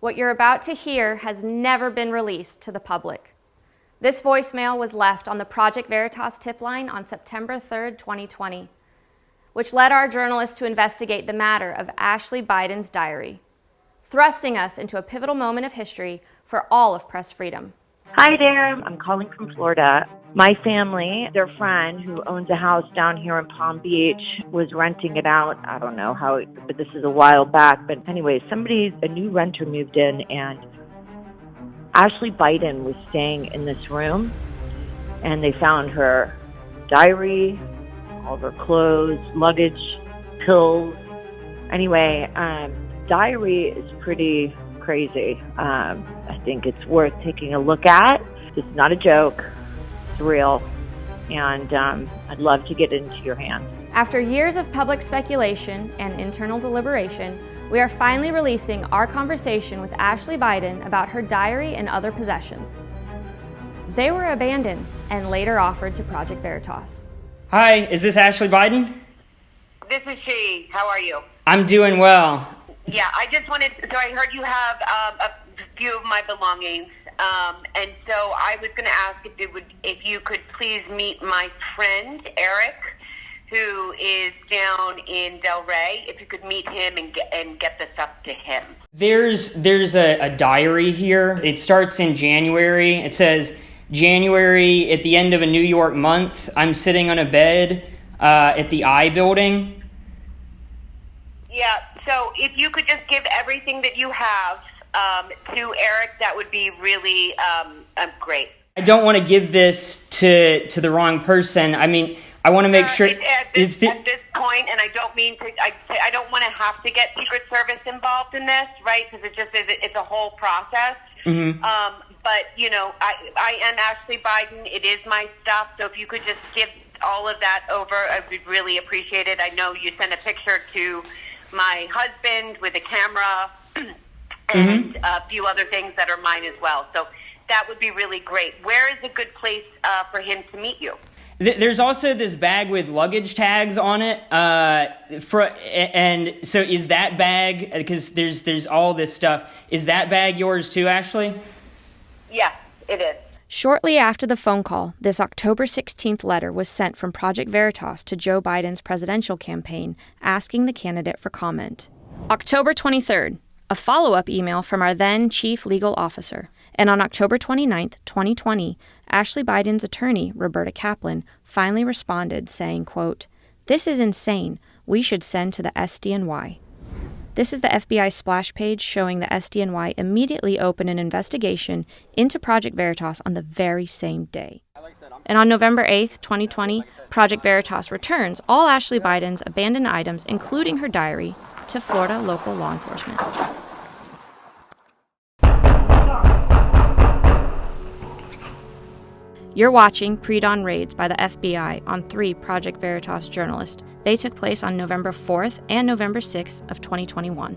What you're about to hear has never been released to the public. This voicemail was left on the Project Veritas tip line on September 3rd, 2020, which led our journalists to investigate the matter of Ashley Biden's diary, thrusting us into a pivotal moment of history for all of press freedom. Hi there, I'm calling from Florida. My family, their friend who owns a house down here in Palm Beach, was renting it out. I don't know how, but this is a while back. But anyway, a new renter moved in, and Ashley Biden was staying in this room, and they found her diary, all of her clothes, luggage, pills. Anyway, diary is pretty crazy. I think it's worth taking a look at. It's not a joke. It's real. And I'd love to get it into your hands. After years of public speculation and internal deliberation, we are finally releasing our conversation with Ashley Biden about her diary and other possessions. They were abandoned and later offered to Project Veritas. Hi, is this Ashley Biden? This is she. How are you? I'm doing well. Yeah, I just wanted, so I heard you have a few of my belongings, and so I was going to ask if you could please meet my friend, Eric, who is down in Del Rey, if you could meet him and get this up to him. There's a diary here. It starts in January. It says, January at the end of a New York month, I'm sitting on a bed at the I building. Yeah, so if you could just give everything that you have to Eric, that would be really great. I don't want to give this to the wrong person. I mean, I want to make sure... At this point, and I don't mean to... I don't want to have to get Secret Service involved in this, right? Because it's a whole process. Mm-hmm. But, you know, I am Ashley Biden. It is my stuff. So if you could just give all of that over, I would really appreciate it. I know you sent a picture to my husband with a camera and a few other things that are mine as well. So that would be really great. Where is a good place for him to meet you? There's also this bag with luggage tags on it. And so is that bag, because there's all this stuff, is that bag yours too, Ashley? Yes, it is. Shortly after the phone call, this October 16th letter was sent from Project Veritas to Joe Biden's presidential campaign, asking the candidate for comment. October 23rd, a follow-up email from our then chief legal officer. And on October 29th, 2020, Ashley Biden's attorney, Roberta Kaplan, finally responded saying, quote, "This is insane. We should send to the SDNY." This is the FBI splash page showing the SDNY immediately open an investigation into Project Veritas on the very same day. And on November 8th, 2020, Project Veritas returns all Ashley Biden's abandoned items, including her diary, to Florida local law enforcement. You're watching Pre-Dawn Raids by the FBI on 3 Project Veritas journalists. They took place on November 4th and November 6th of 2021.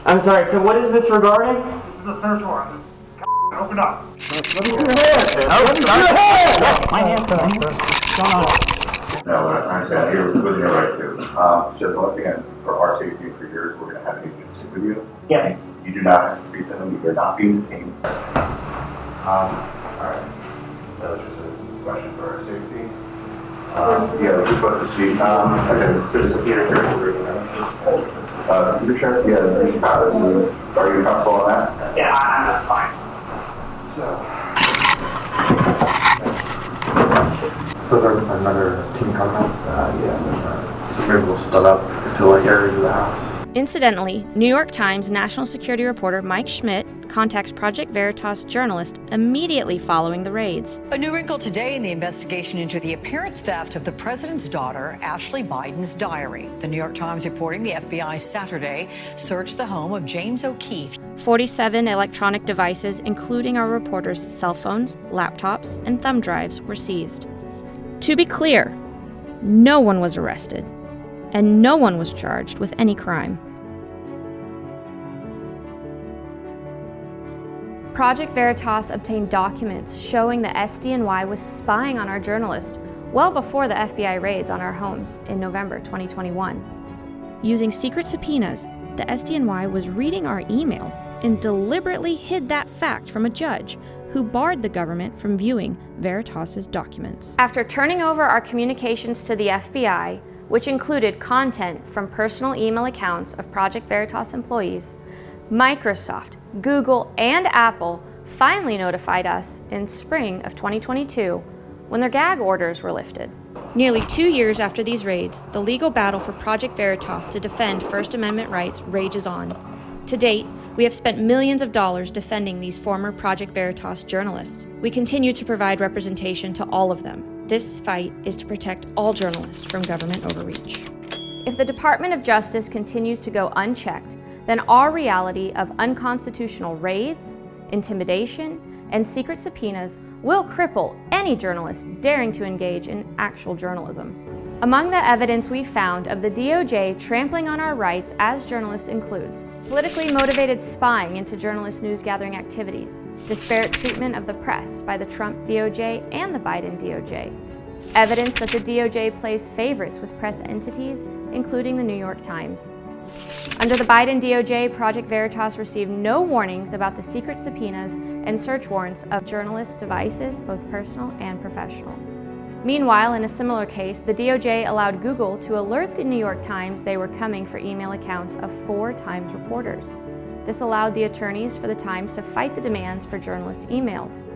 I'm sorry, so what is this regarding? This is the search warrant. Just open up. Let me see your hand. Let me see your hand! My hand's No, what I'm trying to say here is within your right to. Just once again, for our safety and for yours, we're going to have to sit with you. Yeah. You do not have to speak to them. You're not being detained. All right. That was just a question for our safety. Yeah, we're supposed to see. Okay, there's a computer here. Computer check? Yeah, there's a computer. Are you comfortable on that? Yeah, that's fine. So there's another team coming up? Yeah. So maybe we'll split up to like areas of the house. Incidentally, New York Times national security reporter Mike Schmidt contacts Project Veritas journalist immediately following the raids. A new wrinkle today in the investigation into the apparent theft of the president's daughter, Ashley Biden's diary. The New York Times reporting the FBI Saturday searched the home of James O'Keefe. 47 electronic devices, including our reporters' cell phones, laptops, and thumb drives, were seized. To be clear, no one was arrested, and no one was charged with any crime. Project Veritas obtained documents showing the SDNY was spying on our journalists well before the FBI raids on our homes in November 2021. Using secret subpoenas, the SDNY was reading our emails and deliberately hid that fact from a judge who barred the government from viewing Veritas's documents. After turning over our communications to the FBI, which included content from personal email accounts of Project Veritas employees, Microsoft, Google, and Apple finally notified us in spring of 2022 when their gag orders were lifted. Nearly 2 years after these raids, the legal battle for Project Veritas to defend First Amendment rights rages on. To date, we have spent millions of dollars defending these former Project Veritas journalists. We continue to provide representation to all of them. This fight is to protect all journalists from government overreach. If the Department of Justice continues to go unchecked, then our reality of unconstitutional raids, intimidation, and secret subpoenas will cripple any journalist daring to engage in actual journalism. Among the evidence we found of the DOJ trampling on our rights as journalists includes politically motivated spying into journalist news-gathering activities, disparate treatment of the press by the Trump DOJ and the Biden DOJ, evidence that the DOJ plays favorites with press entities, including the New York Times. Under the Biden DOJ, Project Veritas received no warnings about the secret subpoenas and search warrants of journalists' devices, both personal and professional. Meanwhile, in a similar case, the DOJ allowed Google to alert the New York Times they were coming for email accounts of 4 Times reporters. This allowed the attorneys for the Times to fight the demands for journalists' emails.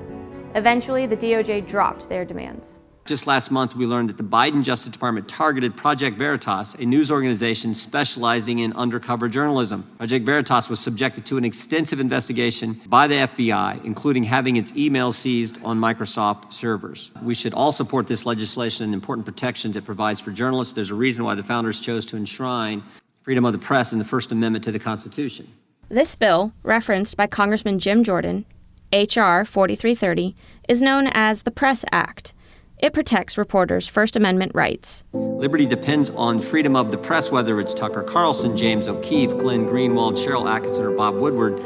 Eventually, the DOJ dropped their demands. Just last month, we learned that the Biden Justice Department targeted Project Veritas, a news organization specializing in undercover journalism. Project Veritas was subjected to an extensive investigation by the FBI, including having its emails seized on Microsoft servers. We should all support this legislation and the important protections it provides for journalists. There's a reason why the founders chose to enshrine freedom of the press in the First Amendment to the Constitution. This bill, referenced by Congressman Jim Jordan, H.R. 4330, is known as the Press Act. It protects reporters' First Amendment rights. Liberty depends on freedom of the press, whether it's Tucker Carlson, James O'Keefe, Glenn Greenwald, Cheryl Atkinson, or Bob Woodward.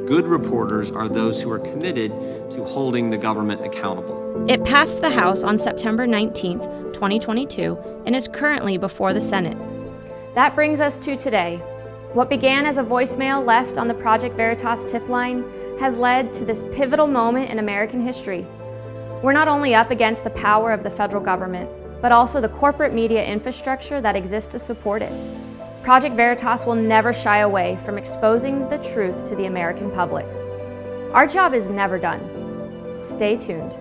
Good reporters are those who are committed to holding the government accountable. It passed the House on September 19, 2022, and is currently before the Senate. That brings us to today. What began as a voicemail left on the Project Veritas tip line has led to this pivotal moment in American history. We're not only up against the power of the federal government, but also the corporate media infrastructure that exists to support it. Project Veritas will never shy away from exposing the truth to the American public. Our job is never done. Stay tuned.